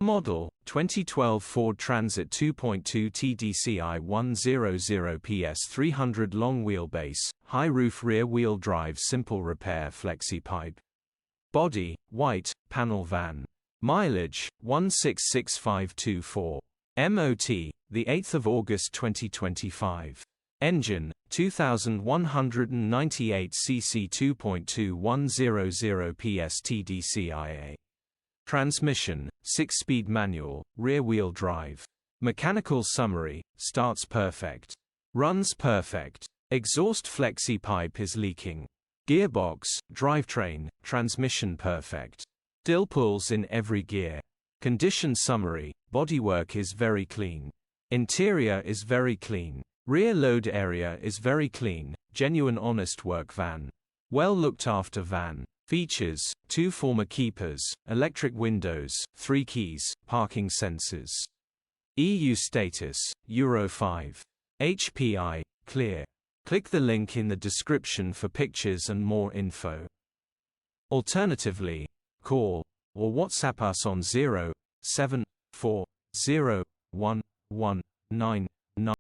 Model, 2012 Ford Transit 2.2 TDCI-100 PS 300 long wheelbase, high roof rear wheel drive simple repair FLEXI pipe. Body, white, panel van. Mileage, 166524. MOT, the 8th of August 2025. Engine, 2198 cc 2.2100 PS TDCI-A. Transmission, 6-speed manual, rear-wheel drive. Mechanical summary, starts perfect. Runs perfect. Exhaust FLEXI pipe is leaking. Gearbox, drivetrain, transmission perfect. Dill pulls in every gear. Condition summary, bodywork is very clean. Interior is very clean. Rear load area is very clean, genuine honest work van. Well looked after van. Features, 2 former keepers, electric windows, 3 keys, parking sensors. EU status, Euro 5. HPI, clear. Click the link in the description for pictures and more info. Alternatively, call or WhatsApp us on 0740119